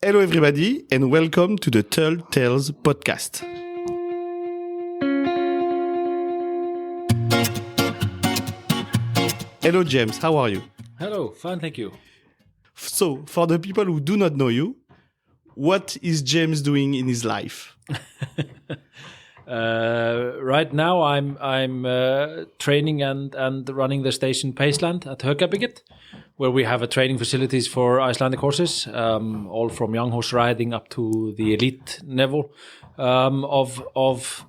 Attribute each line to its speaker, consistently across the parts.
Speaker 1: Hello everybody and welcome to the Tall Tales podcast. Hello James, how are you?
Speaker 2: Hello, fine, thank you.
Speaker 1: So, for the people who do not know you, what is James doing in his life?
Speaker 2: Right now, I'm training and running the station Paceland at Högabygget, where we have a training facilities for Icelandic horses, all from young horse riding up to the elite level of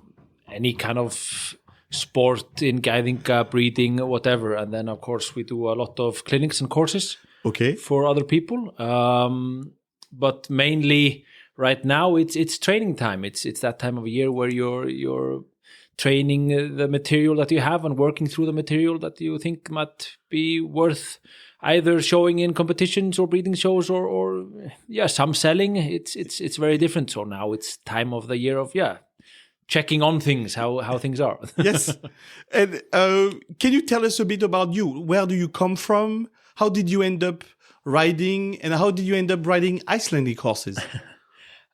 Speaker 2: any kind of sport in Gæðinga, breeding, whatever. And then, of course, we do a lot of clinics and courses for other people. But mainly right now, it's training time. It's that time of year where you're training the material that you have and working through the material that you think might be worth either showing in competitions or breeding shows or some selling. It's very different. So now it's time of the year of checking on things, how things are.
Speaker 1: Yes. And can you tell us a bit about you? Where do you come from? How did you end up riding? And how did you end up riding Icelandic horses?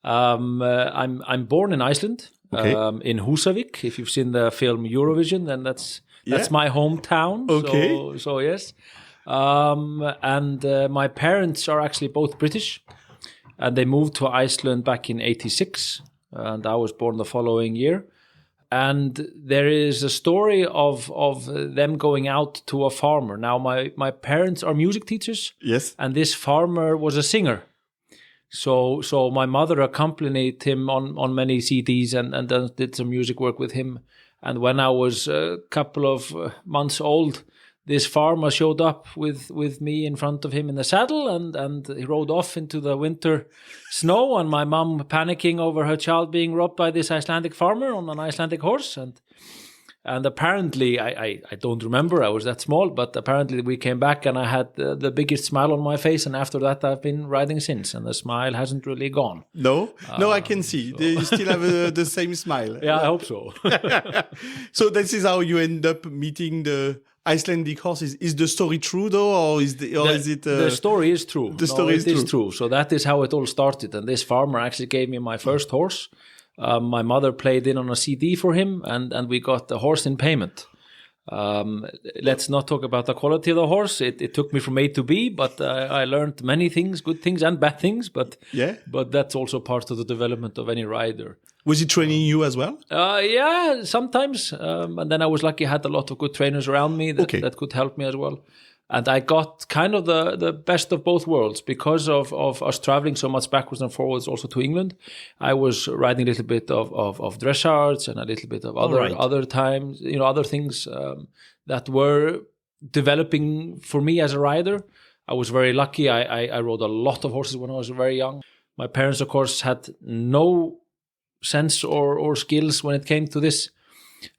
Speaker 2: I'm born in Iceland, in Húsavík. If you've seen the film Eurovision, then that's my hometown.
Speaker 1: Okay.
Speaker 2: So yes. And my parents are actually both British, and they moved to Iceland back in '86. And I was born the following year. And there is a story of them going out to a farmer. Now, my parents are music teachers.
Speaker 1: Yes.
Speaker 2: And this farmer was a singer. So my mother accompanied him on many CDs and did some music work with him. And when I was a couple of months old, this farmer showed up with me in front of him in the saddle, and he rode off into the winter snow, and my mom panicking over her child being robbed by this Icelandic farmer on an Icelandic horse. And apparently, I don't remember, I was that small, but apparently we came back and I had the biggest smile on my face, and after that I've been riding since, and the smile hasn't really gone.
Speaker 1: No, I can see. So. You still have the same smile.
Speaker 2: Yeah, I hope so.
Speaker 1: So this is how you end up meeting the Icelandic horses. Is the story true though, or is it?
Speaker 2: The story is true.
Speaker 1: The story is
Speaker 2: true. So that is how it all started. And this farmer actually gave me my first horse. My mother played in on a CD for him, and we got the horse in payment. Let's not talk about the quality of the horse. It took me from A to B, but I learned many things, good things and bad things. But that's also part of the development of any rider.
Speaker 1: Was he training you as well?
Speaker 2: Yeah, sometimes. And then I was lucky I had a lot of good trainers around me that could help me as well. And I got kind of the best of both worlds because of us traveling so much backwards and forwards also to England. I was riding a little bit of dressage and a little bit of other times, other things that were developing for me as a rider. I was very lucky. I rode a lot of horses when I was very young. My parents, of course, had no sense or skills when it came to this.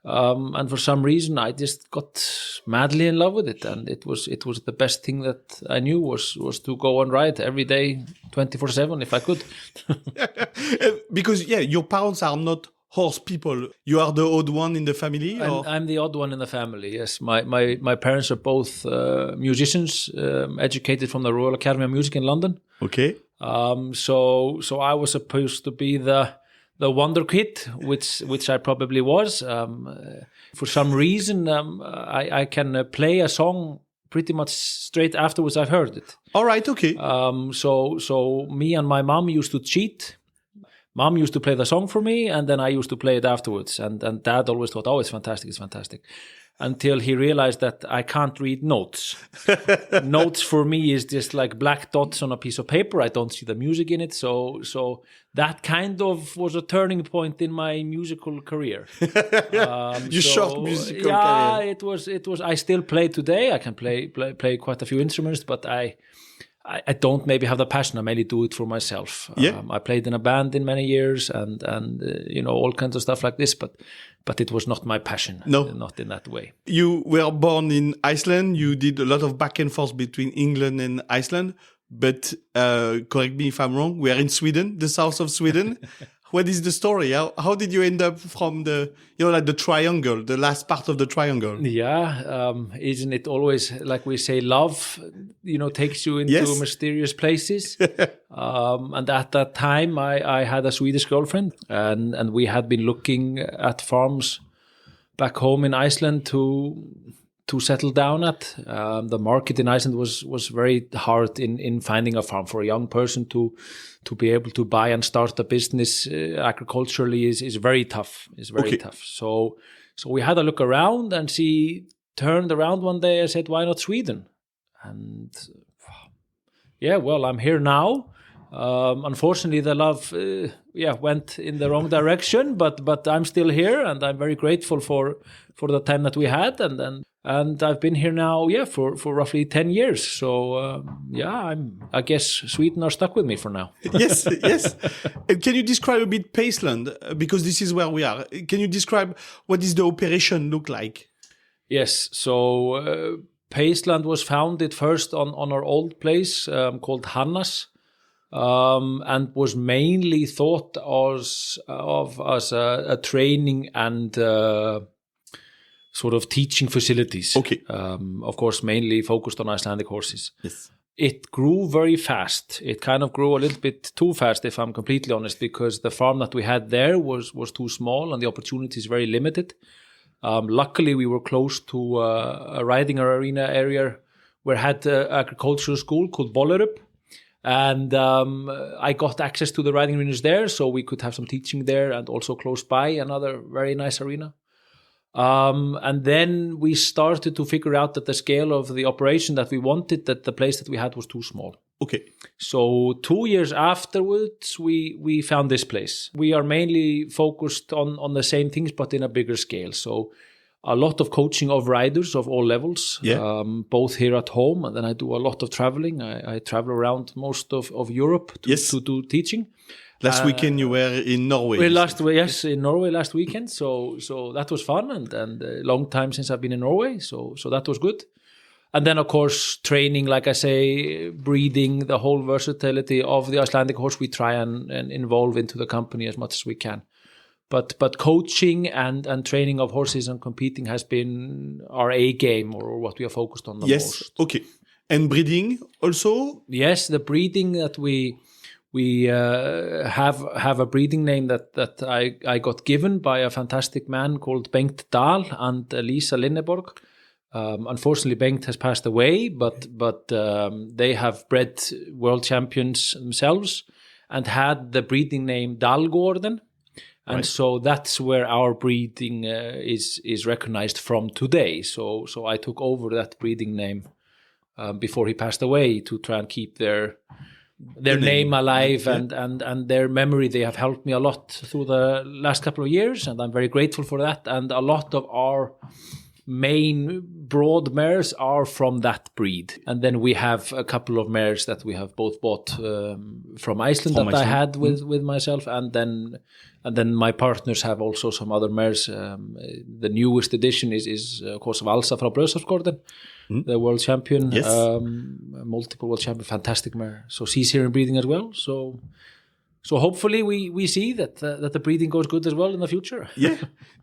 Speaker 2: And for some reason, I just got madly in love with it, and it was the best thing that I knew was to go and ride every day, 24/7, if I could.
Speaker 1: Because your parents are not horse people. You are the odd one in the family.
Speaker 2: I'm the odd one in the family. Yes, my parents are both musicians, educated from the Royal Academy of Music in London.
Speaker 1: Okay.
Speaker 2: So I was supposed to be the wonder kid, which I probably was. For some reason, I can play a song pretty much straight afterwards I've heard it.
Speaker 1: All right, okay.
Speaker 2: So me and my mom used to cheat. Mom used to play the song for me, and then I used to play it afterwards. And Dad always thought, oh, it's fantastic. Until he realized that I can't read notes. Notes for me is just like black dots on a piece of paper. I don't see the music in it. So that kind of was a turning point in my musical career.
Speaker 1: Short musical career.
Speaker 2: Yeah, it was. I still play today. I can play quite a few instruments, but I don't maybe have the passion. I mainly do it for myself. I played in a band in many years and all kinds of stuff like this, but it was not my passion.
Speaker 1: No,
Speaker 2: not in that way.
Speaker 1: You were born in Iceland. You did a lot of back and forth between England and Iceland. But correct me if I'm wrong. We are in Sweden, the south of Sweden. What is the story? How did you end up from the, like the triangle, the last part of the triangle?
Speaker 2: Yeah, isn't it always like we say, love, takes you into mysterious places? And at that time, I had a Swedish girlfriend, and we had been looking at farms back home in Iceland to settle down at. The market in Iceland was very hard in finding a farm for a young person to be able to buy and start a business agriculturally is very tough. It's very tough. So we had a look around, and she turned around one day and said, "Why not Sweden?" And well, I'm here now. Unfortunately, the love went in the wrong direction, but I'm still here, and I'm very grateful for the time that we had, and I've been here now for roughly 10 years. So I guess Sweden are stuck with me for now.
Speaker 1: Yes. Can you describe a bit Paceland, because this is where we are? Can you describe what does the operation look like?
Speaker 2: Yes. So Paceland was founded first on our old place called Hannas. And was mainly thought of as a training and sort of teaching facilities.
Speaker 1: Okay.
Speaker 2: Of course, mainly focused on Icelandic horses.
Speaker 1: Yes.
Speaker 2: It grew very fast. It kind of grew a little bit too fast, if I'm completely honest, because the farm that we had there was too small and the opportunities very limited. Luckily, we were close to a riding arena area where had an agricultural school called Bollerup. And I got access to the riding arenas there, so we could have some teaching there, and also close by another very nice arena. And then we started to figure out that the scale of the operation that we wanted, that the place that we had was too small.
Speaker 1: Okay.
Speaker 2: So 2 years afterwards, we found this place. We are mainly focused on the same things, but in a bigger scale. So a lot of coaching of riders of all levels, both here at home, and then I do a lot of traveling. I travel around most of Europe to do teaching.
Speaker 1: Last weekend you were in Norway.
Speaker 2: In Norway last weekend. So that was fun, and a long time since I've been in Norway. So that was good. And then, of course, training, like I say, breeding, the whole versatility of the Icelandic horse, we try and involve into the company as much as we can. But coaching and training of horses and competing has been our A game, or what we are focused on the most.
Speaker 1: Yes, okay. And breeding also?
Speaker 2: Yes, the breeding that we have a breeding name that I got given by a fantastic man called Bengt Dahl and Lisa Linneborg. Unfortunately, Bengt has passed away, but they have bred world champions themselves and had the breeding name Dalgården. And so that's where our breeding is recognized from today. So I took over that breeding name before he passed away to try and keep their name alive and their memory. They have helped me a lot through the last couple of years, and I'm very grateful for that. And a lot of our main broad mares are from that breed. And then we have a couple of mares that we have both bought from Iceland I had with myself, and then my partners have also some other mares. The newest edition is of course Valsa from Brøsarfsgården, the world champion, multiple world champion, fantastic mare. So she's here in breeding as well. So hopefully we see that the breeding goes good as well in the future.
Speaker 1: Yeah.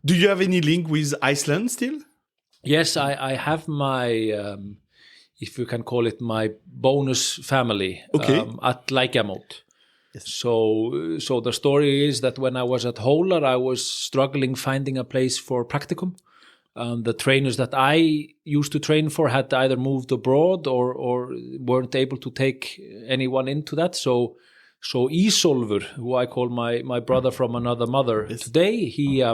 Speaker 1: Do you have any link with Iceland still?
Speaker 2: Yes, I have my, if you can call it, my bonus family at Lækjamót. Yes. So the story is that when I was at Hólar, I was struggling finding a place for practicum. The trainers that I used to train for had either moved abroad or weren't able to take anyone into that. So Ísólfur, who I call my brother from another mother today, he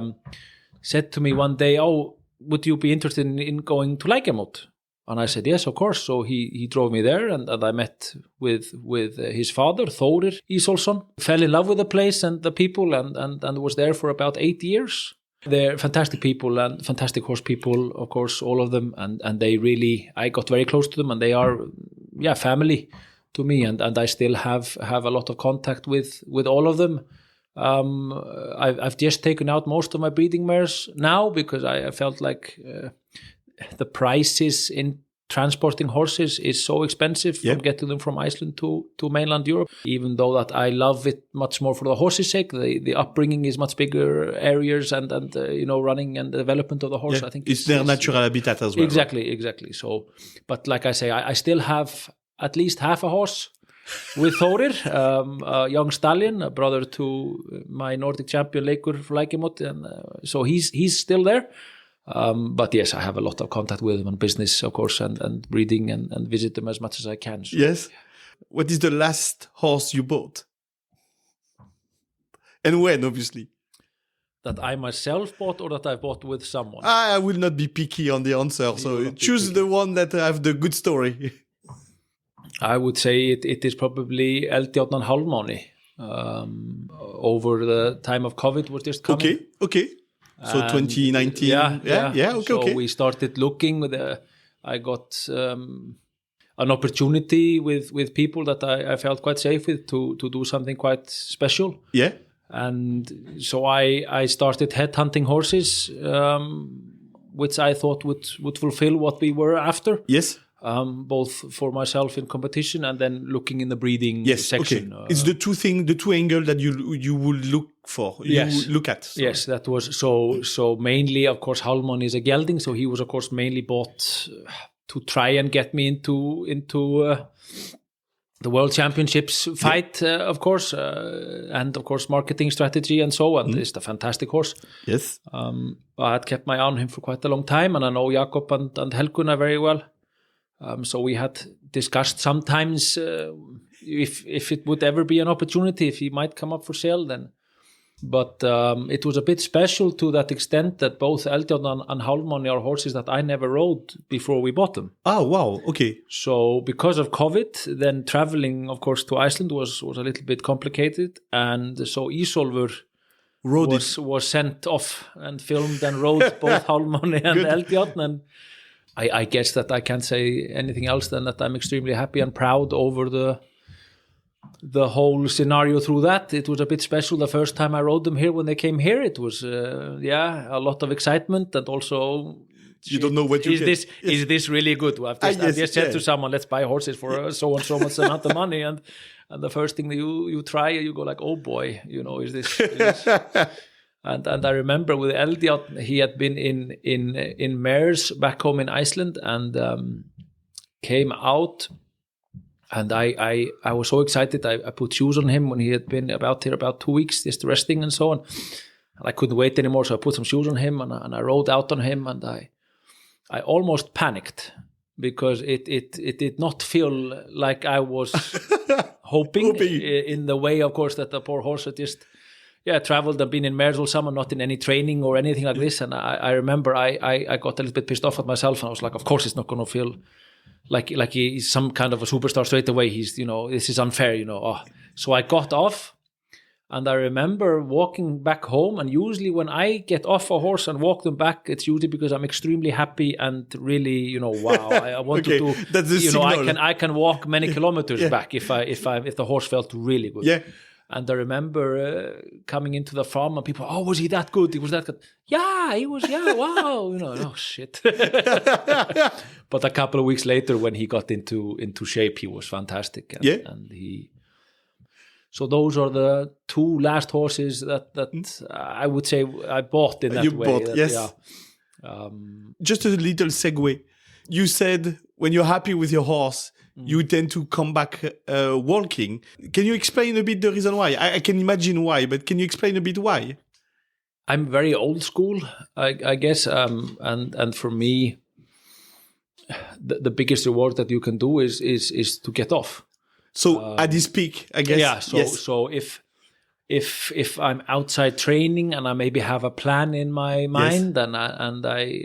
Speaker 2: said to me one day, "Oh, would you be interested in going to Lækjamót?" And I said, yes, of course. So he drove me there, and I met with his father, Þórir Ísólfsson. Fell in love with the place and the people, and was there for about 8 years. They're fantastic people and fantastic horse people, of course, all of them. And they really, I got very close to them, and they are, family to me. And I still have a lot of contact with all of them. I've just taken out most of my breeding mares now because I felt like the prices in transporting horses is so expensive from getting them from Iceland to mainland Europe. Even though that I love it much more for the horses' sake, the upbringing is much bigger areas and running and the development of the horse. I think
Speaker 1: it's their natural habitat as well.
Speaker 2: Exactly. So, but like I say, I still have at least half a horse with Þórir, a young stallion, a brother to my Nordic champion Leikur Flækimót, and so he's still there. But yes, I have a lot of contact with him on business, of course, and breeding and visit them as much as I can. So.
Speaker 1: Yes. What is the last horse you bought? And when, obviously?
Speaker 2: That I myself bought or that I bought with someone?
Speaker 1: I will not be picky on the answer, so choose the one that have the good story.
Speaker 2: I would say it is probably Eldjárnan Hálfmáni. Over the time of COVID was just coming.
Speaker 1: Okay. So 2019. Okay.
Speaker 2: So we started looking with I got an opportunity with people that I felt quite safe with to do something quite special.
Speaker 1: Yeah.
Speaker 2: And so I started headhunting horses, which I thought would fulfill what we were after.
Speaker 1: Yes.
Speaker 2: Both for myself in competition and then looking in the breeding section.
Speaker 1: Okay. It's the two angle that you would look for.
Speaker 2: Yes.
Speaker 1: You look at. Sorry.
Speaker 2: Yes, that was so mainly, of course, Hallmann is a gelding, so he was, of course, mainly bought to try and get me into the World Championships fight, of course, and of course marketing strategy and so on. It's a fantastic horse.
Speaker 1: Yes.
Speaker 2: I had kept my eye on him for quite a long time, and I know Jakob and Helguna very well. So we had discussed sometimes if it would ever be an opportunity, if he might come up for sale then. But it was a bit special to that extent that both Eldjárnan and Hálfmáni are horses that I never rode before we bought them.
Speaker 1: Oh, wow. Okay.
Speaker 2: So because of COVID, then traveling, of course, to Iceland was a little bit complicated. And so Ísólfur was sent off and filmed and rode both Hálfmáni and Eldjárn. And I guess that I can't say anything else than that I'm extremely happy and proud over the whole scenario through that. It was a bit special the first time I rode them here when they came here. It was a lot of excitement, and also
Speaker 1: you don't know what you
Speaker 2: get. Is this really good? I've just said to someone, let's buy horses for so and so much amount of money, and the first thing that you try, you go like, oh boy, is this And I remember with Eldjárn, he had been in mares back home in Iceland and came out, and I was so excited. I put shoes on him when he had been about 2 weeks, just resting and so on. And I couldn't wait anymore, so I put some shoes on him and I rode out on him, and I almost panicked because it did not feel like I was hoping in the way, of course, that the poor horse had just traveled and been in mares all summer, not in any training or anything like this. And I remember I got a little bit pissed off at myself, and I was like, of course it's not going to feel like he's some kind of a superstar straight away. He's, this is unfair, So I got off, and I remember walking back home, and usually when I get off a horse and walk them back, it's usually because I'm extremely happy and really, wow, I want to do,
Speaker 1: that's the signal.
Speaker 2: I can walk many kilometers back if the horse felt really good.
Speaker 1: Yeah.
Speaker 2: And I remember coming into the farm and people, oh, was he that good? He was that good. Yeah, he was, wow. Oh, shit. But a couple of weeks later, when he got into shape, he was fantastic. And so those are the two last horses that I would say I bought in that way.
Speaker 1: Yes.
Speaker 2: Yeah.
Speaker 1: Just a little segue. You said when you're happy with your horse, you tend to come back walking. Can you explain a bit the reason why? I can imagine why, but can you explain a bit why?
Speaker 2: I'm very old school, I guess, and for me, the biggest reward that you can do is to get off.
Speaker 1: So at this peak, I guess.
Speaker 2: Yeah. So if I'm outside training and I maybe have a plan in my mind, and I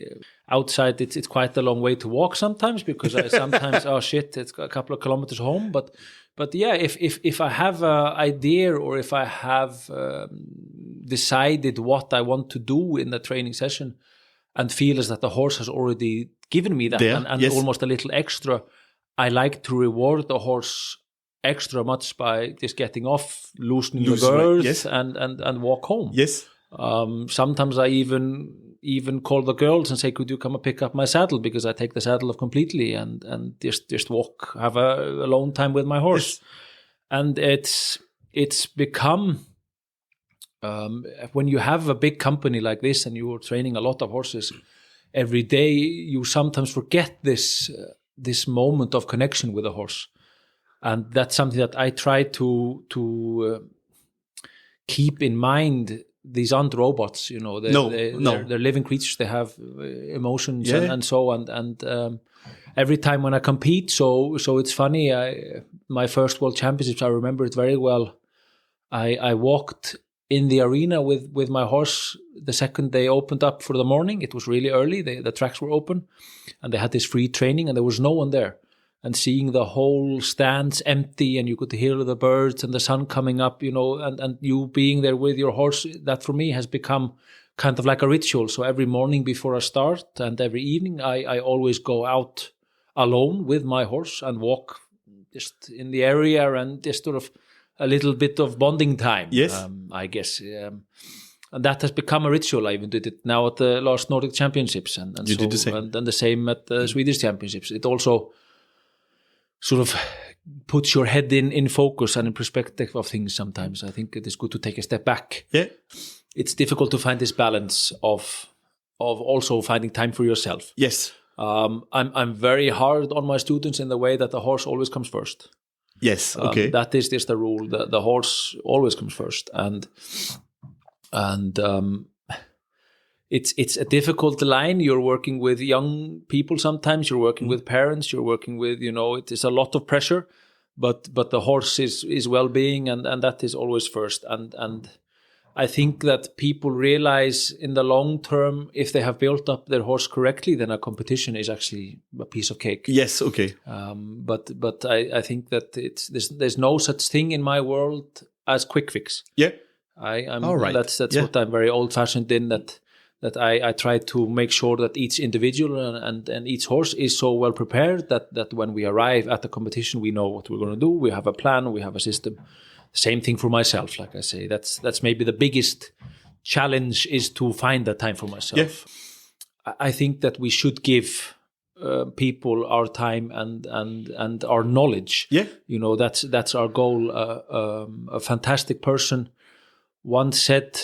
Speaker 2: outside it's quite a long way to walk sometimes, because I sometimes it's a couple of kilometers home. But if I have an idea, or if I have decided what I want to do in the training session, and feel as that the horse has already given me that and almost a little extra, I like to reward the horse extra much by just getting off, loosening the girth, and walk home.
Speaker 1: Yes.
Speaker 2: Sometimes I even even call the girls and say, could you come and pick up my saddle, because I take the saddle off completely and just walk, have a alone time with my horse. Yes. And it's become, when you have a big company like this and you're training a lot of horses every day, you sometimes forget this moment of connection with a horse. And that's something that I try to keep in mind. These aren't robots, you know. They're living creatures. They have emotions and so on. And every time when I compete, so it's funny. My first World Championships, I remember it very well. I walked in the arena with my horse the second they opened up for the morning. It was really early. The tracks were open, and they had this free training, and there was no one there. And seeing the whole stands empty, and you could hear the birds and the sun coming up, you know, and you being there with your horse, that for me has become kind of like a ritual. So every morning before I start and every evening, I always go out alone with my horse and walk just in the area, and just sort of a little bit of bonding time. Yes, I guess. And that has become a ritual. I even did it now at the last Nordic Championships, and you did the same, and the same at the Swedish Championships. It also sort of puts your head in focus and in perspective of things sometimes. I think it is good to take a step back. Yeah. It's difficult to find this balance of also finding time for yourself. Yes. I'm very hard on my students in the way that the horse always comes first. Yes, okay. That is just the rule. The horse always comes first. And it's a difficult line. You're working with young people sometimes. You're working with parents. You're working with, you know, it is a lot of pressure. But the horse is well-being, and that is always first. And I think that people realize in the long term, if they have built up their horse correctly, then a competition is actually a piece of cake. Yes, okay. But I think that there's no such thing in my world as quick fix. Yeah. I'm all right. That's what I'm very old-fashioned in, that I try to make sure that each individual and each horse is so well prepared that when we arrive at the competition, we know what we're going to do. We have a plan, we have a system. Same thing for myself, like I say. That's maybe the biggest challenge, is to find that time for myself. Yeah. I think that we should give people our time and our knowledge. Yeah. You know, that's our goal. A fantastic person once said,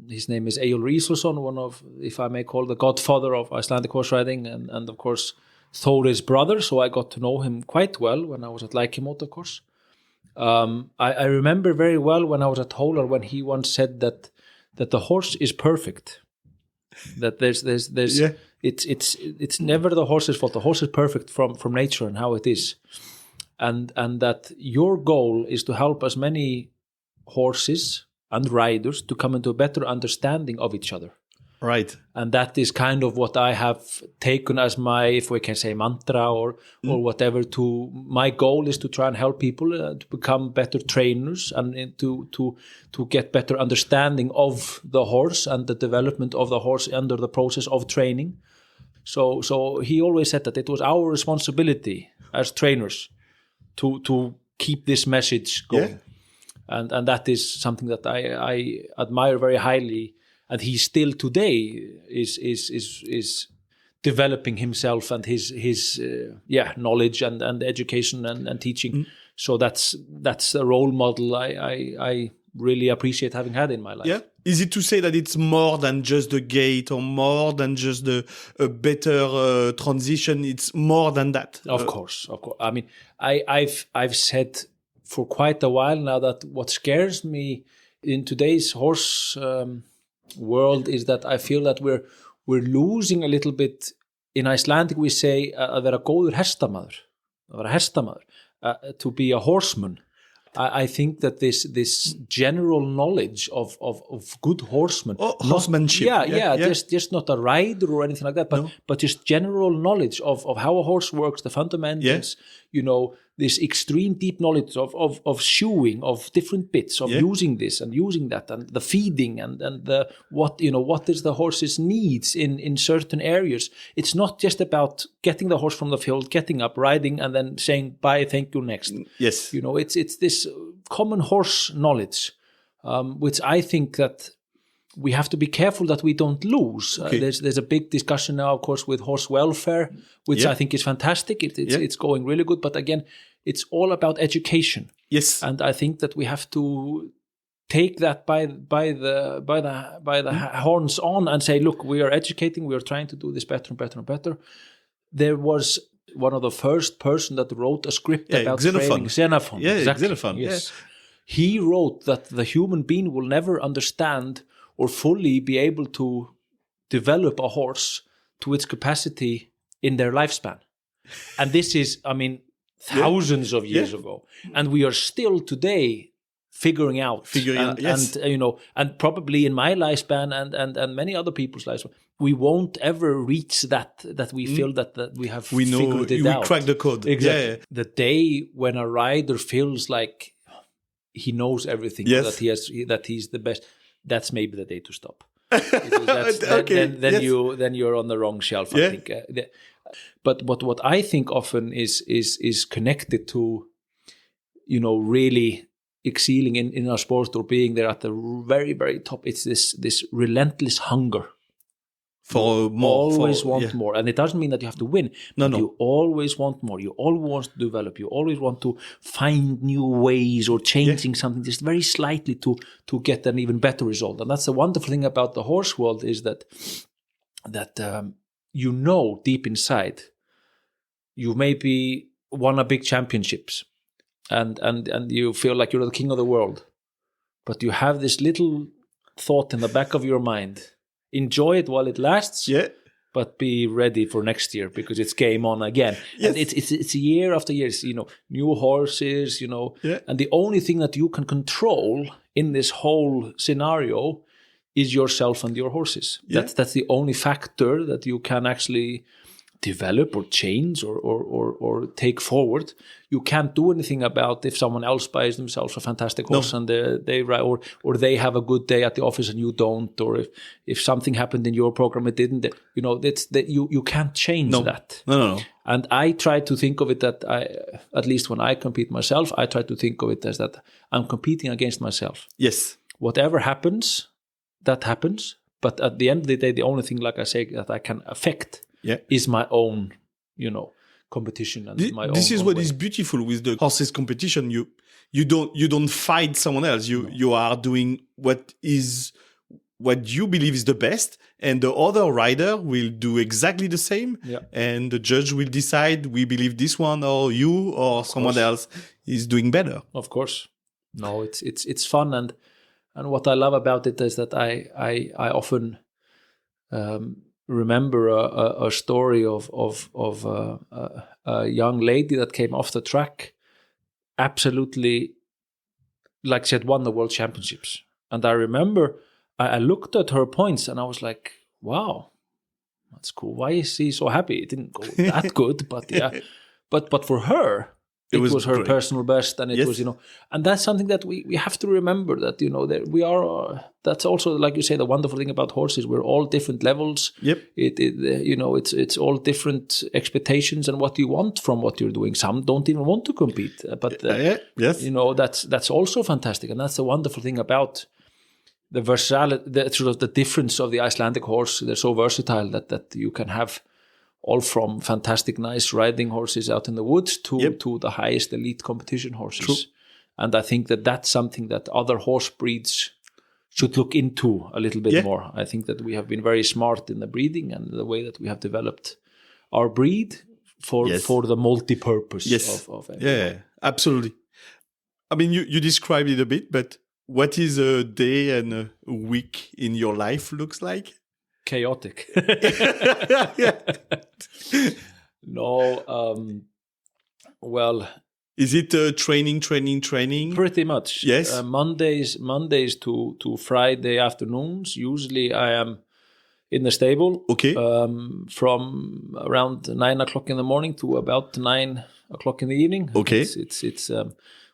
Speaker 2: his name is Eyjólfur Ísleifsson, one of, if I may call, the godfather of Icelandic horse riding, and of course Þóri's brother, so I got to know him quite well when I was at Lækjamót, of course. I remember very well when I was at Hólar, when he once said that the horse is perfect. That there's yeah. It's never the horse's fault. The horse is perfect from nature and how it is, and that your goal is to help as many horses and riders to come into a better understanding of each other. Right. And that is kind of what I have taken as my, if we can say, mantra or whatever. My goal is to try and help people to become better trainers and to get better understanding of the horse and the development of the horse under the process of training. So he always said that it was our responsibility as trainers to keep this message going. Yeah. And that is something that I admire very highly. And he still today is developing himself and his knowledge and education and teaching. Mm. So that's a role model I really appreciate having had in my life. Yeah. Is it to say that it's more than just the gait or more than just a better transition? It's more than that. Of course. I mean, I've said for quite a while now that what scares me in today's horse world is that I feel that we're losing a little bit. In Icelandic we say að vera góður hestamaður, to be a horseman. I think that this general knowledge of good horsemen, horsemanship, just not a rider or anything like that, but just general knowledge of how a horse works, the fundamentals, you know, this extreme deep knowledge of shoeing, of different bits, of using this and using that, and the feeding and the what is the horse's needs in certain areas. It's not just about getting the horse from the field, getting up, riding, and then saying bye, thank you, next. Yes, you know, it's this common horse knowledge, which I think that we have to be careful that we don't lose.
Speaker 1: Okay.
Speaker 2: There's a big discussion now, of course, with horse welfare, which I think is fantastic. It's going really good, but again, it's all about education.
Speaker 1: Yes.
Speaker 2: And I think that we have to take that by the horns on and say, look, we are educating, we are trying to do this better and better and better. There was one of the first person that wrote a script about training, Xenophon.
Speaker 1: Yeah,
Speaker 2: exactly.
Speaker 1: Xenophon.
Speaker 2: Yes. Yeah. He wrote that the human being will never understand or fully be able to develop a horse to its capacity in their lifespan. And this is, I mean, thousands of years ago. And we are still today figuring out.
Speaker 1: Yes.
Speaker 2: And, you know, and probably in my lifespan and many other people's lifespan, we won't ever reach that we feel that we have figured it out.
Speaker 1: We crack the code.
Speaker 2: Exactly.
Speaker 1: Yeah.
Speaker 2: The day when a rider feels like he knows everything, that he's the best, that's maybe the day to stop. Then you're on the wrong shelf, I think. But what I think often is connected to, you know, really excelling in our sport or being there at the very, very top. It's this relentless hunger.
Speaker 1: For more.
Speaker 2: Always want more. And it doesn't mean that you have to win.
Speaker 1: No.
Speaker 2: You always want more. You always want to develop. You always want to find new ways or changing something just very slightly to get an even better result. And that's the wonderful thing about the horse world is that you know deep inside you maybe won a big championships and you feel like you're the king of the world. But you have this little thought in the back of your mind. Enjoy it while it lasts, but be ready for next year because it's game on again. Yes. And it's year after year. It's, you know, new horses, you know, and the only thing that you can control in this whole scenario is yourself and your horses. That's the only factor that you can actually develop or change or take forward. You can't do anything about if someone else buys themselves a fantastic horse and they ride, or they have a good day at the office and you don't, or if something happened in your program it didn't. You know, you can't change that.
Speaker 1: No.
Speaker 2: And I try to think of it that at least when I compete myself, I try to think of it as that I'm competing against myself.
Speaker 1: Yes.
Speaker 2: Whatever happens, that happens. But at the end of the day, the only thing, like I say, that I can affect is my own, you know, competition and my own.
Speaker 1: This is what
Speaker 2: way.
Speaker 1: is beautiful with the horses competition. You don't fight someone else. You are doing what you believe is the best, and the other rider will do exactly the same. Yeah. And the judge will decide we believe this one or you or someone else is doing better.
Speaker 2: Of course, no, it's fun and what I love about it is that I often. Remember a story of a young lady that came off the track, absolutely, like she had won the world championships. And I remember I looked at her points and I was like, wow, that's cool. Why is she so happy? It didn't go that good, but yeah. But for her, it was her personal best, and it was, you know, and that's something that we have to remember that, you know, that we are. That's also, like you say, the wonderful thing about horses. We're all different levels. Yep. You know, it's all different expectations and what you want from what you're doing. Some don't even want to compete, but you know, that's also fantastic, and that's the wonderful thing about the versatility, the difference of the Icelandic horse. They're so versatile that you can have. All from fantastic, nice riding horses out in the woods to the highest elite competition horses. True. And I think that's something that other horse breeds should look into a little bit more. I think that we have been very smart in the breeding and the way that we have developed our breed for the multi-purpose of everyone.
Speaker 1: Yeah, absolutely. I mean, you described it a bit, but what is a day and a week in your life looks like?
Speaker 2: Chaotic. No, well,
Speaker 1: is it training?
Speaker 2: Pretty much.
Speaker 1: Yes.
Speaker 2: Mondays to Friday afternoons. Usually, I am in the stable.
Speaker 1: Okay.
Speaker 2: From around 9 o'clock in the morning to about 9 o'clock in the evening.
Speaker 1: Okay.
Speaker 2: It's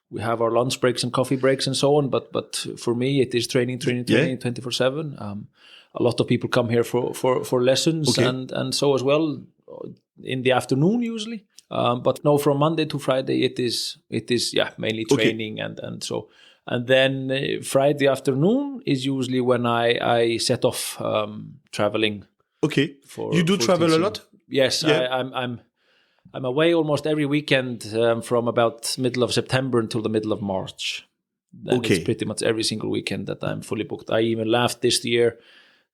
Speaker 2: we have our lunch breaks and coffee breaks and so on. But for me, it is training 24/7. A lot of people come here for lessons and so as well in the afternoon usually. But no, from Monday to Friday it is mainly training and so. And then Friday afternoon is usually when I set off traveling.
Speaker 1: Okay.
Speaker 2: For,
Speaker 1: you do
Speaker 2: for
Speaker 1: travel
Speaker 2: teaching.
Speaker 1: a lot?
Speaker 2: Yes,
Speaker 1: Yeah.
Speaker 2: I'm away almost every weekend from about middle of September until the middle of March. Then
Speaker 1: Okay.
Speaker 2: it's pretty much every single weekend that I'm fully booked. I even laughed this year,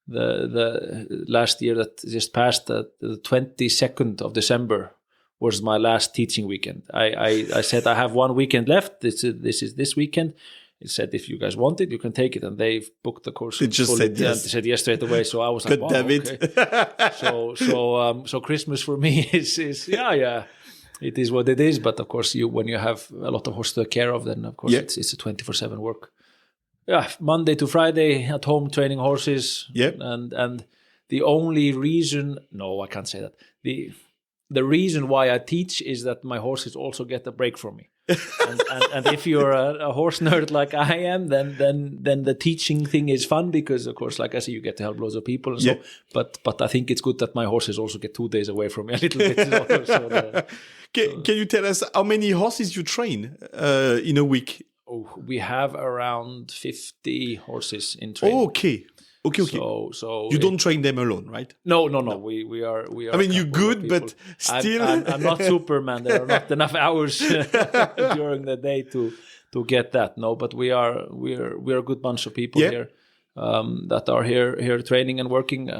Speaker 2: the last year that just passed, the 22nd of December was my last teaching weekend. I said I have one weekend left. This is this weekend. It said, if you guys want it, you can take it. And they've booked the course.
Speaker 1: They just said yes.
Speaker 2: And they said yes straight away. So I was like, wow,
Speaker 1: damn it.
Speaker 2: okay. So Christmas for me is yeah. It is what it is. But of course, when you have a lot of horses to take care of, then of course it's a 24/7 work. Yeah, Monday to Friday at home training horses.
Speaker 1: Yep.
Speaker 2: And the only reason, no, I can't say that. The reason why I teach is that my horses also get a break from me. and if you're a horse nerd like I am, then the teaching thing is fun because, of course, like I say, you get to help loads of people. And so, but I think it's good that my horses also get 2 days away from me a little bit.
Speaker 1: Can you tell us how many horses you train in a week?
Speaker 2: Oh, we have around 50 horses in training.
Speaker 1: Oh, okay. So you don't train them alone, right?
Speaker 2: No. We are.
Speaker 1: I mean, you're good, but still,
Speaker 2: I'm not Superman. There are not enough hours during the day to get that. No, but we are a good bunch of people here that are here training and working.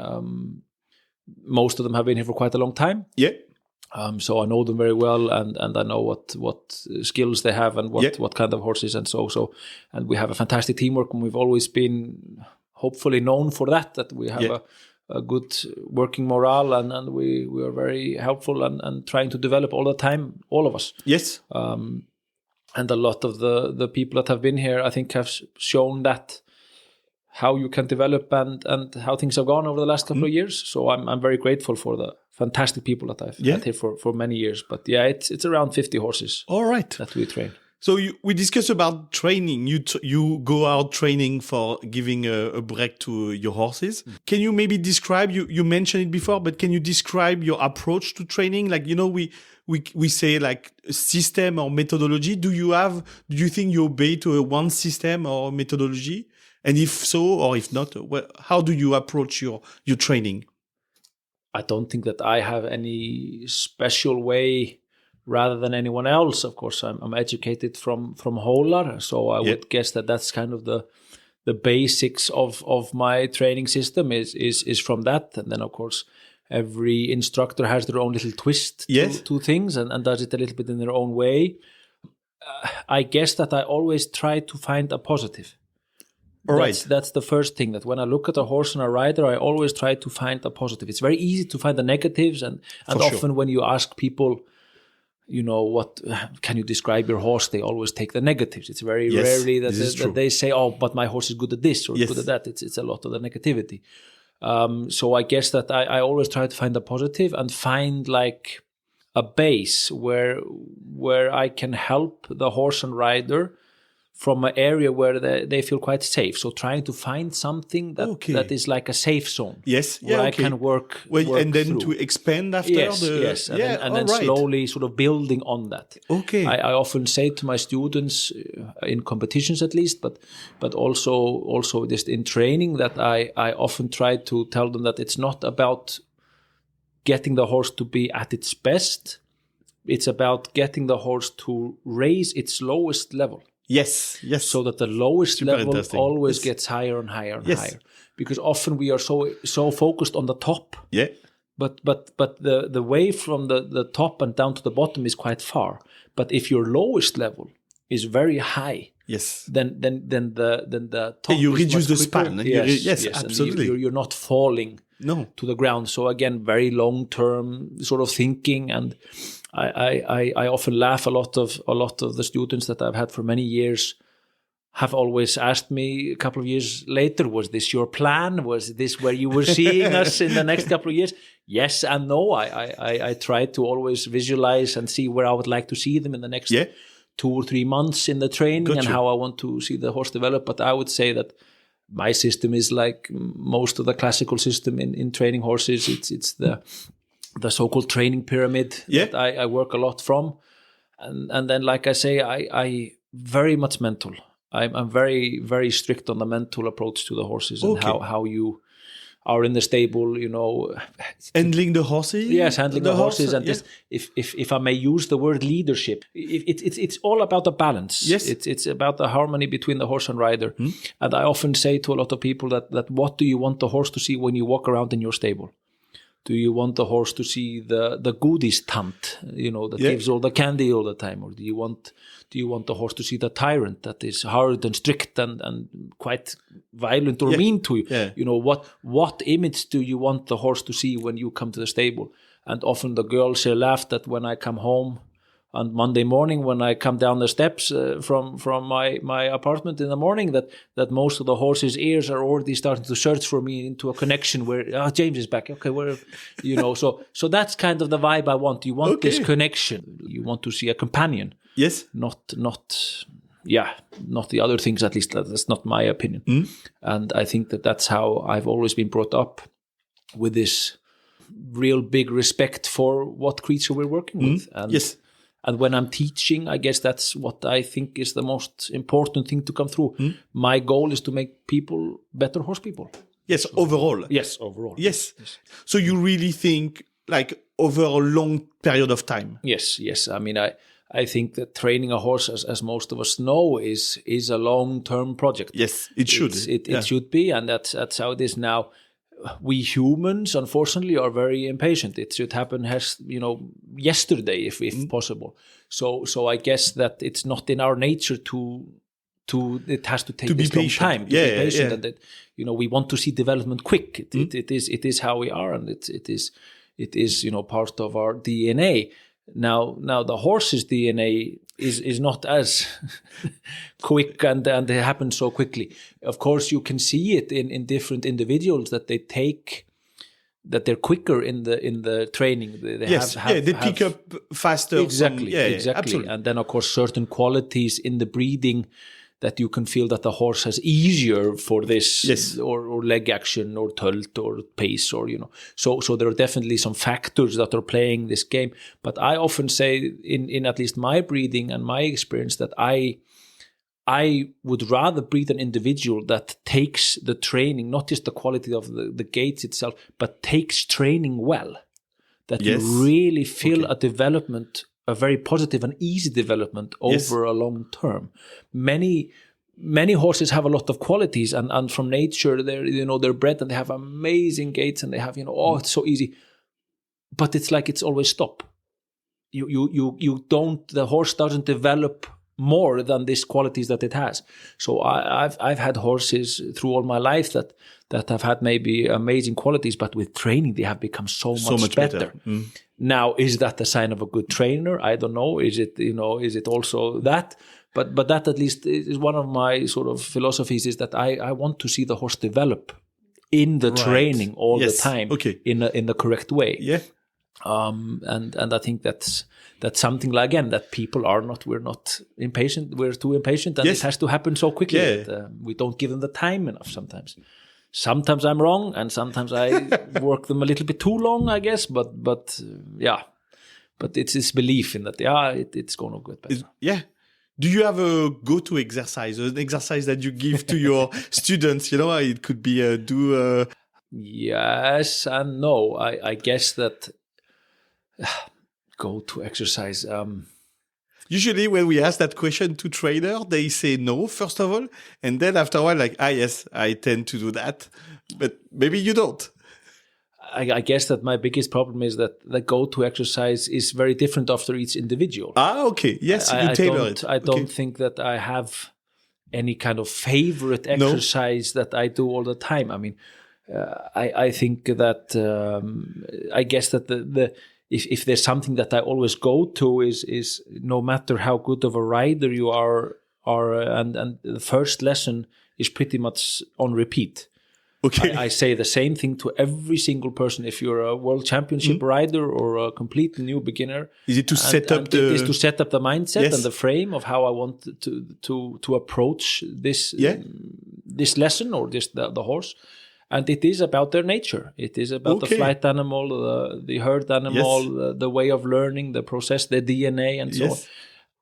Speaker 2: Most of them have been here for quite a long time.
Speaker 1: Yeah.
Speaker 2: So I know them very well, and I know what skills they have and what kind of horses and so. And we have a fantastic teamwork, and we've always been hopefully known for that we have a good working morale, and we are very helpful and trying to develop all the time, all of us.
Speaker 1: Yes.
Speaker 2: And a lot of the people that have been here, I think, have shown that how you can develop and how things have gone over the last couple of years. So I'm very grateful for the fantastic people that I've had here for many years. But yeah, it's around 50 horses.
Speaker 1: All right.
Speaker 2: That we train.
Speaker 1: So we discussed about training. You go out training for giving a break to your horses. Can you maybe describe, you mentioned it before, but can you describe your approach to training? Like, we say like system or methodology. Do you think you obey to one system or methodology? And if so, or if not, how do you approach your training?
Speaker 2: I don't think that I have any special way rather than anyone else. Of course, I'm educated from Hólar, so I would guess that that's kind of the basics of my training system is from that. And then, of course, every instructor has their own little twist to things and does it a little bit in their own way. I guess that I always try to find a positive. That's the first thing, that when I look at a horse and a rider, I always try to find a positive. It's very easy to find the negatives, and often when you ask people, what can you describe your horse, they always take the negatives. It's very rarely that they say, oh, but my horse is good at this or good at that. It's a lot of the negativity. So I guess that I always try to find a positive and find like a base where I can help the horse and rider from an area where they feel quite safe. So trying to find something that is like a safe zone.
Speaker 1: Yes.
Speaker 2: Where I can work
Speaker 1: and then
Speaker 2: through.
Speaker 1: To expand after.
Speaker 2: Yes. And then slowly sort of building on that.
Speaker 1: Okay.
Speaker 2: I often say to my students, in competitions at least, but also just in training, that I often try to tell them that it's not about getting the horse to be at its best. It's about getting the horse to raise its lowest level.
Speaker 1: Yes.
Speaker 2: So that the lowest level always gets higher and higher and higher. Because often we are so focused on the top.
Speaker 1: Yeah.
Speaker 2: But the way from the top and down to the bottom is quite far. But if your lowest level is very high, then the top
Speaker 1: you
Speaker 2: is
Speaker 1: reduce the
Speaker 2: quicker.
Speaker 1: span.
Speaker 2: Yes,
Speaker 1: absolutely.
Speaker 2: And you're not falling to the ground. So again, very long term sort of thinking, and I often laugh. A lot of the students that I've had for many years have always asked me a couple of years later, was this your plan? Was this where you were seeing us in the next couple of years? Yes and no. I try to always visualize and see where I would like to see them in the next 2 or 3 months in the training and how I want to see the horse develop. But I would say that my system is like most of the classical system in training horses. It's the so-called training pyramid that I work a lot from. And then, like I say, I very much mental. I'm very, very strict on the mental approach to the horses and
Speaker 1: Okay.
Speaker 2: how you are in the stable,
Speaker 1: Handling the horses?
Speaker 2: Yes, handling the horses,
Speaker 1: horse,
Speaker 2: and
Speaker 1: yeah.
Speaker 2: this, if I may use the word leadership, it's all about the balance.
Speaker 1: Yes.
Speaker 2: It's about the harmony between the horse and rider. And I often say to a lot of people that what do you want the horse to see when you walk around in your stable? Do you want the horse to see the goodies tant, that gives all the candy all the time, or do you want the horse to see the tyrant that is hard and strict and quite violent or mean to you?
Speaker 1: Yeah.
Speaker 2: What image do you want the horse to see when you come to the stable? And often the girls laugh that when I come home on Monday morning, when I come down the steps from my apartment in the morning, that most of the horses' ears are already starting to search for me into a connection where James is back. Okay, where so that's kind of the vibe I want. You want this connection. You want to see a companion.
Speaker 1: Yes.
Speaker 2: Not the other things. At least that's not my opinion. And I think that's how I've always been brought up, with this real big respect for what creature we're working with. And
Speaker 1: yes.
Speaker 2: And when I'm teaching, I guess that's what I think is the most important thing to come through. My goal is to make people better horse people.
Speaker 1: Yes, overall.
Speaker 2: Yes, overall.
Speaker 1: Yes. So you really think like over a long period of time?
Speaker 2: Yes. I mean, I think that training a horse, as most of us know, is a long-term project.
Speaker 1: Yes, it should.
Speaker 2: It should be, and that's how it is now. We humans, unfortunately, are very impatient. It should happen, yesterday, if possible. So I guess that it's not in our nature to. It has to take this long time to be patient, and that we want to see development quick. It is how we are, and it is part of our DNA. Now the horse's DNA is not as quick and it happens so quickly. Of course, you can see it in different individuals that they're quicker in the training. They pick up faster. Exactly.
Speaker 1: Absolutely.
Speaker 2: And then, of course, certain qualities in the breeding that you can feel that the horse has easier for this, or leg action, or tilt, or pace, or So there are definitely some factors that are playing this game. But I often say, in at least my breeding and my experience, that I would rather breed an individual that takes the training, not just the quality of the gaits itself, but takes training well. That you really feel a development, a very positive and easy development over a long term. Many horses have a lot of qualities, and from nature they're bred and they have amazing gaits, and they have it's so easy, but it's like it's always stop. You don't, the horse doesn't develop more than these qualities that it has. So I've had horses through all my life that have had maybe amazing qualities, but with training they have become so much better. Now, is that a sign of a good trainer? I don't know. Is it also that? But that at least is one of my sort of philosophies, is that I want to see the horse develop in the training all the time, in the correct way.
Speaker 1: Yeah.
Speaker 2: And I think that's something, like, again, that people we're not impatient. We're too impatient, and it has to happen so quickly. That, we don't give them the time enough sometimes. Sometimes I'm wrong, and sometimes I work them a little bit too long, I guess. But it's this belief in that it's going to get better.
Speaker 1: Do you have a go-to exercise, an exercise that you give to your students? It could be
Speaker 2: Yes and no. I guess that go-to exercise.
Speaker 1: Usually when we ask that question to trainer, they say no, first of all. And then after a while, like, yes, I tend to do that. But maybe you don't.
Speaker 2: I guess that my biggest problem is that the go-to exercise is very different after each individual.
Speaker 1: Okay. Yes, you tailor it.
Speaker 2: I don't think that I have any kind of favorite exercise that I do all the time. I mean, I think that I guess that if there's something that I always go to is no matter how good of a rider you are and the first lesson is pretty much on repeat.
Speaker 1: Okay.
Speaker 2: I say the same thing to every single person. If you're a world championship rider or a completely new beginner,
Speaker 1: is it to set up
Speaker 2: the mindset and the frame of how I want to approach this this lesson or the horse. And it is about their nature. It is about the flight animal, the herd animal, the way of learning, the process, the DNA, and so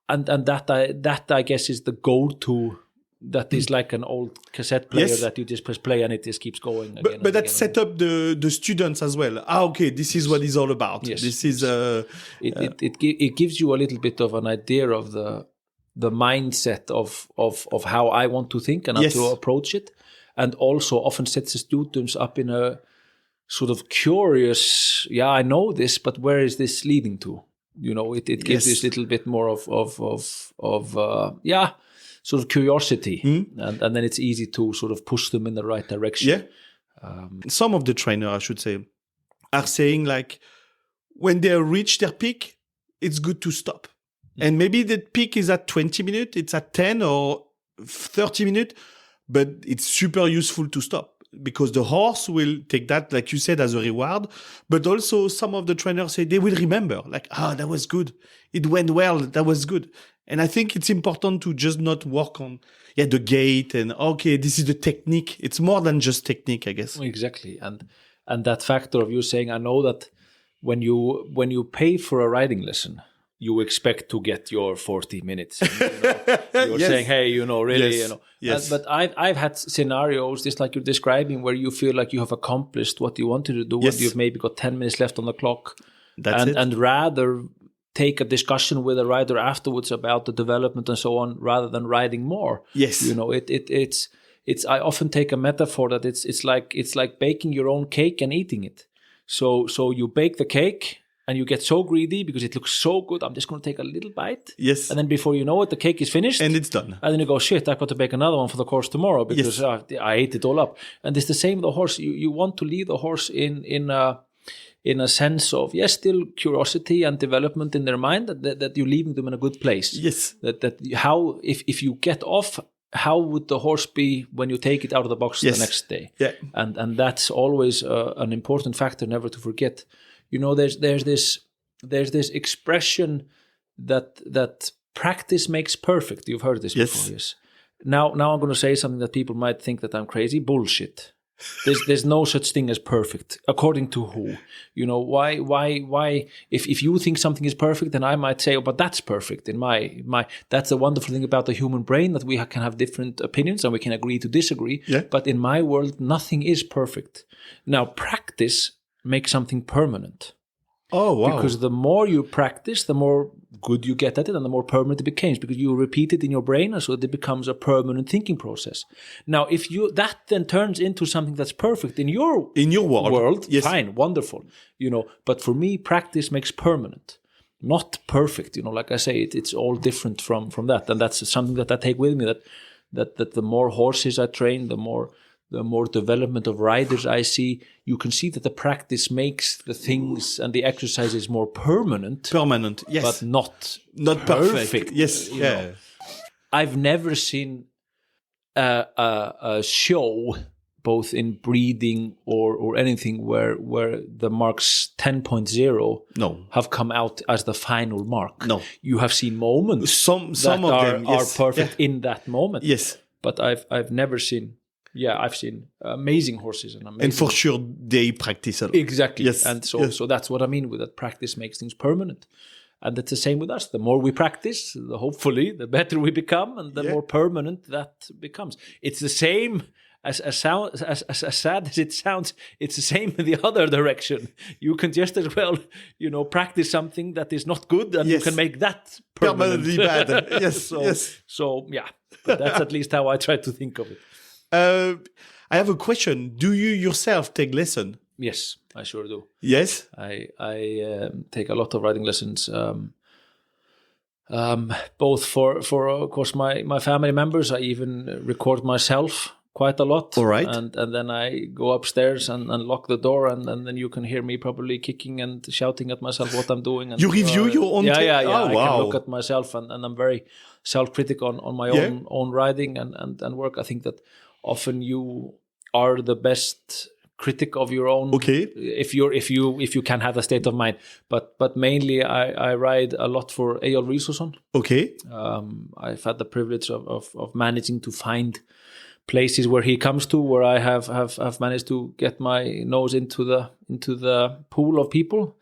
Speaker 2: on. And that I guess is the go-to that is like an old cassette player
Speaker 1: Yes.
Speaker 2: that you just press play and it just keeps going again.
Speaker 1: But that set up the students as well. Okay, this is what it's all about.
Speaker 2: Yes.
Speaker 1: This is
Speaker 2: It gives you a little bit of an idea of the mindset of how I want to think and how
Speaker 1: Yes.
Speaker 2: to approach it, and also often sets the students up in a sort of curious, I know this, but where is this leading to? It gives
Speaker 1: Yes.
Speaker 2: this little bit more of sort of curiosity, and then it's easy to sort of push them in the right direction.
Speaker 1: Yeah. Some of the trainers, I should say, are saying like when they reach their peak, it's good to stop. And maybe the peak is at 20 minutes, it's at 10 or 30 minutes, but it's super useful to stop because the horse will take that, like you said, as a reward. But also some of the trainers say they will remember like, that was good. It went well. That was good. And I think it's important to just not work on the gait and, okay, this is the technique. It's more than just technique, I guess.
Speaker 2: Exactly. And that factor of you saying, I know that when you pay for a riding lesson, you expect to get your 40 minutes. And, you're
Speaker 1: Yes.
Speaker 2: saying, hey, really,
Speaker 1: Yes. Yes.
Speaker 2: But I've had scenarios, just like you're describing, where you feel like you have accomplished what you wanted to do,
Speaker 1: Yes.
Speaker 2: and you've maybe got 10 minutes left on the clock.
Speaker 1: That's it.
Speaker 2: And rather take a discussion with a rider afterwards about the development and so on, rather than riding more.
Speaker 1: Yes.
Speaker 2: It's. I often take a metaphor that it's like baking your own cake and eating it. So you bake the cake and you get so greedy because it looks so good. I'm just going to take a little bite.
Speaker 1: Yes.
Speaker 2: And then before you know it, the cake is finished.
Speaker 1: And it's done.
Speaker 2: And then you go, shit, I've got to bake another one for the course tomorrow because
Speaker 1: Yes.
Speaker 2: I ate it all up. And it's the same with the horse. You want to lead the horse in a sense of, still curiosity and development in their mind, that you're leaving them in a good place.
Speaker 1: Yes.
Speaker 2: That how, if you get off, how would the horse be when you take it out of the box
Speaker 1: Yes.
Speaker 2: the next day?
Speaker 1: Yeah.
Speaker 2: And that's always an important factor never to forget. There's this expression that practice makes perfect. You've heard this
Speaker 1: Yes.
Speaker 2: before, yes. Now I'm going to say something that people might think that I'm crazy. Bullshit. There's no such thing as perfect. According to who? Why? If you think something is perfect, then I might say, but that's perfect. In my that's the wonderful thing about the human brain, that we can have different opinions and we can agree to disagree.
Speaker 1: Yeah.
Speaker 2: But in my world, nothing is perfect. Now, practice makes something permanent.
Speaker 1: Oh, wow.
Speaker 2: Because the more you practice, the more good you get at it and the more permanent it becomes, because you repeat it in your brain, and so it becomes a permanent thinking process. Now, if that then turns into something that's perfect in your world,
Speaker 1: yes.
Speaker 2: fine, wonderful. But for me, practice makes permanent, not perfect. Like I say, it's all different from that. And that's something that I take with me, that the more horses I train, the more development of riders I see, you can see that the practice makes the things and the exercises more permanent.
Speaker 1: Permanent, yes.
Speaker 2: But not
Speaker 1: perfect. Yes, yeah.
Speaker 2: I've never seen a show, both in breeding or anything, where the marks 10.0 have come out as the final mark.
Speaker 1: No.
Speaker 2: You have seen moments
Speaker 1: Some
Speaker 2: that
Speaker 1: of them,
Speaker 2: are
Speaker 1: yes.
Speaker 2: perfect in that moment.
Speaker 1: Yes.
Speaker 2: But I've never seen... I've seen amazing horses
Speaker 1: and for sure they practice a lot.
Speaker 2: Exactly.
Speaker 1: Yes.
Speaker 2: And so that's what I mean with that. Practice makes things permanent, and it's the same with us. The more we practice, hopefully, the better we become, and the more permanent that becomes. It's the same as sad as it sounds. It's the same in the other direction. You can just as well, practice something that is not good, and you can make that
Speaker 1: permanently bad. Yes. Yes.
Speaker 2: So but that's at least how I try to think of it.
Speaker 1: I have a question. Do you yourself take lesson?
Speaker 2: Yes, I sure do.
Speaker 1: Yes?
Speaker 2: I take a lot of riding lessons, both for of course my family members. I even record myself quite a lot.
Speaker 1: All right.
Speaker 2: And then I go upstairs and lock the door, and then you can hear me probably kicking and shouting at myself what I'm doing. And,
Speaker 1: you review your own
Speaker 2: Yeah.
Speaker 1: Oh,
Speaker 2: I
Speaker 1: wow.
Speaker 2: can look at myself, and I'm very self-critical on my own riding and work. I think that often you are the best critic of your own.
Speaker 1: Okay.
Speaker 2: If you can have a state of mind, but mainly I ride a lot for Eyjólfur Ríðsson.
Speaker 1: Okay.
Speaker 2: I've had the privilege of managing to find places where he comes to, where I have managed to get my nose into the pool of people.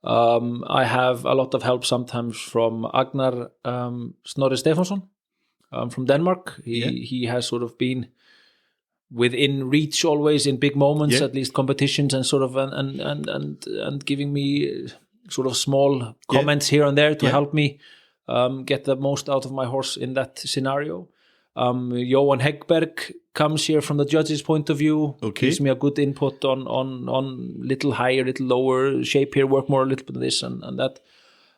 Speaker 2: I have a lot of help sometimes from Agnar Snorri Stefánsson, from Denmark. He has sort of been within reach always in big moments, at least competitions, and sort of and giving me sort of small comments here and there to help me get the most out of my horse in that scenario. Johan Hegberg comes here from the judge's point of view, gives me a good input on little higher, little lower shape here, work more a little bit of this and that.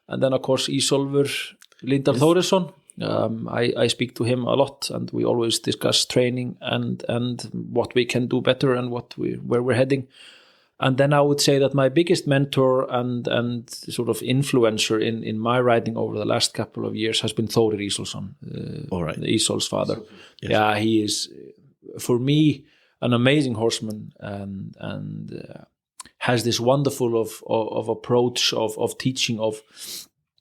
Speaker 2: And then, of course, Ísólfur Lindar Þórisson. I speak to him a lot, and we always discuss training and what we can do better and where we're heading. And then I would say that my biggest mentor and sort of influencer in my riding over the last couple of years has been Þórir Ísólfsson, Ísol's father. Yes. Yeah, he is, for me, an amazing horseman and has this wonderful of approach of teaching of.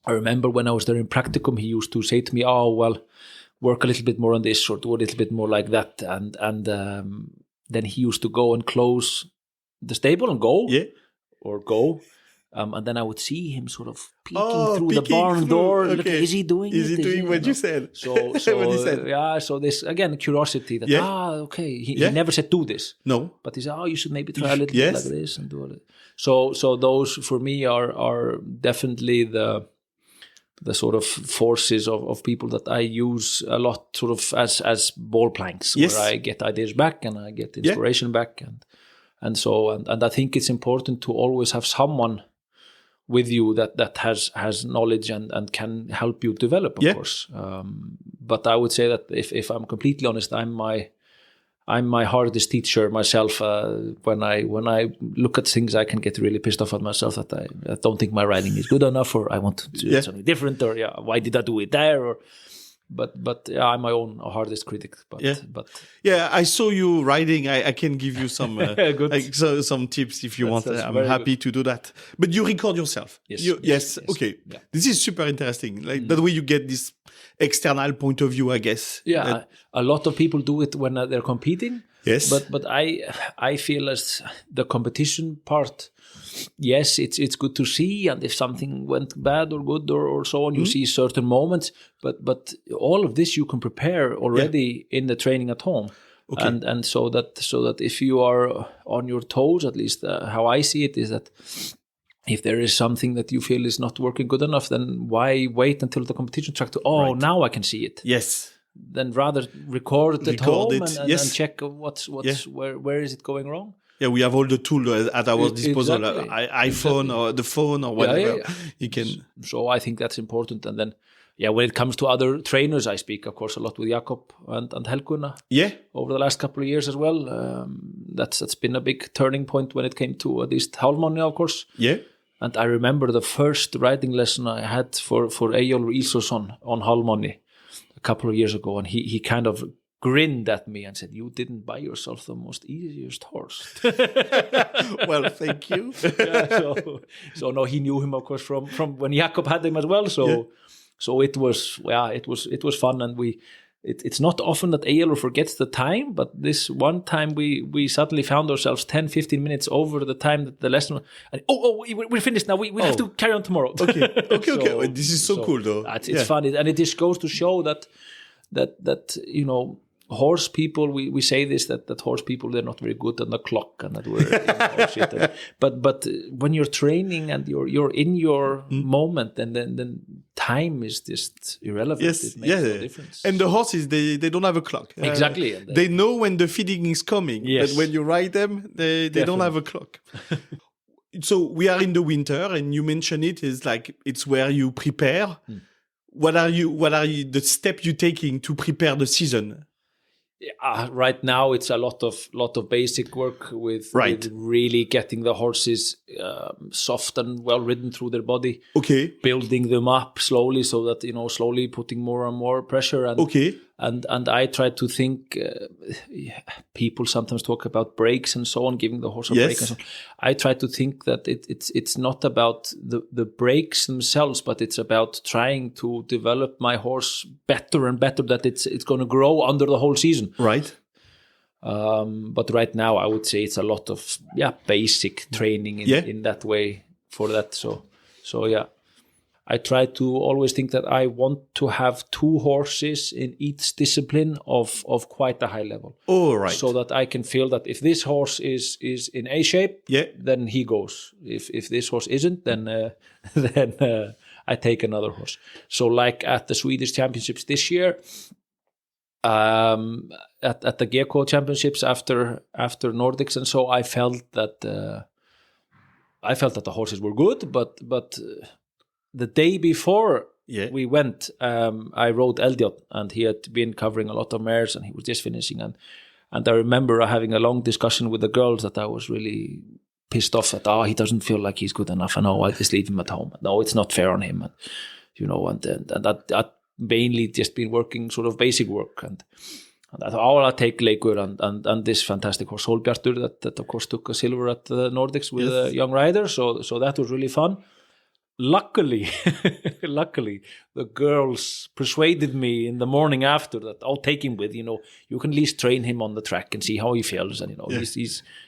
Speaker 2: I remember when I was there in practicum, he used to say to me, "Oh, well, work a little bit more on this or do a little bit more like that." And then he used to go and close the stable and go. And then I would see him sort of peeking through the barn door. Look, is he doing
Speaker 1: what you said?
Speaker 2: So what he said. Yeah, so this, again, curiosity that, he never said do this.
Speaker 1: No.
Speaker 2: But he said, you should maybe try a little bit like this and do it. So those, for me, are definitely the sort of forces of people that I use a lot sort of as ball planks, where I get ideas back and I get inspiration back. And I think it's important to always have someone with you that has knowledge and can help you develop, of course. But I would say that if I'm completely honest, I'm my hardest teacher myself. When I look at things, I can get really pissed off at myself that I don't think my riding is good enough, or I want to do something different, or why did I do it there? But I'm my own hardest critic. But
Speaker 1: I saw you riding. I can give you some some tips if you want. I'm happy to do that. But you record yourself. Yes. Okay. Yeah. This is super interesting. Like that way you get this external point of view, I guess.
Speaker 2: Yeah, a lot of people do it when they're competing.
Speaker 1: Yes.
Speaker 2: But I feel as the competition part. Yes, it's good to see, and if something went bad or good or so on, you see certain moments. But all of this you can prepare already in the training at home, and so that if you are on your toes, at least how I see it is that if there is something that you feel is not working good enough, then why wait until the competition track to now I can see it.
Speaker 1: Yes.
Speaker 2: Then rather record at home and check what's where is it going wrong.
Speaker 1: Yeah, we have all the tools at our disposal, iPhone or the phone or whatever. You can.
Speaker 2: So I think that's important. And then, when it comes to other trainers, I speak, of course, a lot with Jakob and Helguna.
Speaker 1: Yeah.
Speaker 2: Over the last couple of years as well. That's been a big turning point when it came to at least Hálmánni, of course.
Speaker 1: Yeah.
Speaker 2: And I remember the first riding lesson I had for Eyjólfur Ísólfsson on Hálmánni a couple of years ago, and he kind of grinned at me and said, "You didn't buy yourself the most easiest horse."
Speaker 1: Well, thank you.
Speaker 2: So no, he knew him, of course, from when Jakob had him as well. So it was fun, and it's not often that Eyjólfur forgets the time, but this one time we suddenly found ourselves 10-15 minutes over the time that the lesson. And, we're finished now. We have to carry on tomorrow.
Speaker 1: Okay. Well, this is so cool, though.
Speaker 2: It's fun, and it just goes to show that horse people, we say this, that horse people, they're not very good on the clock and that we're shit. But when you're training and you're in your moment, and then time is just irrelevant.
Speaker 1: Yes,
Speaker 2: it makes no difference.
Speaker 1: And the horses, they don't have a clock.
Speaker 2: Exactly.
Speaker 1: They know when the feeding is coming, but when you ride them, they don't have a clock. So we are in the winter, and you mentioned it's where you prepare. What are the steps you're taking to prepare the season?
Speaker 2: Right now, it's a lot of basic work with really getting the horses soft and well ridden through their body.
Speaker 1: Okay.
Speaker 2: Building them up slowly, so that slowly putting more and more pressure. And I try to think. People sometimes talk about breaks and so on, giving the horse a break and so on. I try to think that it's not about the breaks themselves, but it's about trying to develop my horse better and better. That it's going to grow under the whole season.
Speaker 1: Right.
Speaker 2: But right now, I would say it's a lot of basic training in that way for that. So yeah. I try to always think that I want to have 2 horses in each discipline of quite a high level.
Speaker 1: Oh, right.
Speaker 2: So that I can feel that if this horse is in A shape, then he goes. If this horse isn't, then I take another horse. So like at the Swedish Championships this year, at the Gecko Championships after Nordics and so, I felt that the horses were good, but the day before we went, I rode Eldiot, and he had been covering a lot of mares, and he was just finishing. And I remember having a long discussion with the girls that I was really pissed off that he doesn't feel like he's good enough, and I just leave him at home. No, it's not fair on him, and that mainly just been working sort of basic work, and I thought I'll take Leikur and this fantastic horse Solbjartur that of course took a silver at the Nordics with a young rider, so that was really fun. Luckily, the girls persuaded me in the morning after that I'll take him with, you can at least train him on the track and see how he feels, and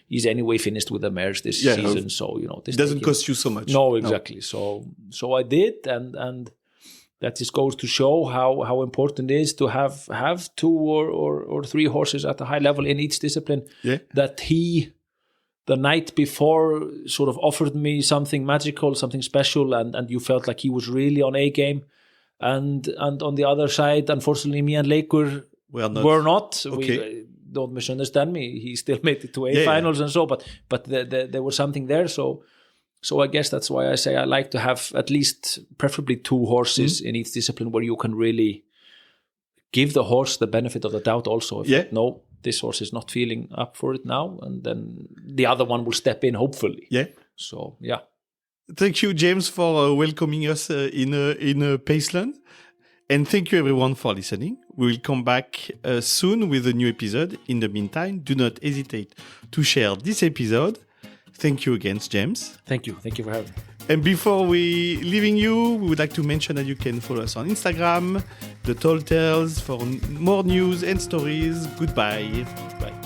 Speaker 2: he's anyway finished with the mares this season, so this
Speaker 1: doesn't cost you so much.
Speaker 2: No, exactly. No. So I did, and that just goes to show how important it is to have 2 or 3 horses at a high level in each discipline. That he, the night before, sort of offered me something magical, something special, and you felt like he was really on A game. And on the other side, unfortunately, me and Leikur were not.
Speaker 1: Okay.
Speaker 2: Don't misunderstand me. He still made it to A finals and so, but there was something there. So I guess that's why I say I like to have at least preferably 2 horses in each discipline where you can really give the horse the benefit of the doubt also. No, this horse is not feeling up for it now, and then the other one will step in, hopefully. So,
Speaker 1: Thank you, James, for welcoming us in Paceland. And thank you, everyone, for listening. We will come back soon with a new episode. In the meantime, do not hesitate to share this episode. Thank you again, James.
Speaker 2: Thank you. Thank you for having me.
Speaker 1: And before we leaving you, we would like to mention that you can follow us on Instagram, The Tall Tales, for more news and stories. Goodbye.
Speaker 2: Bye.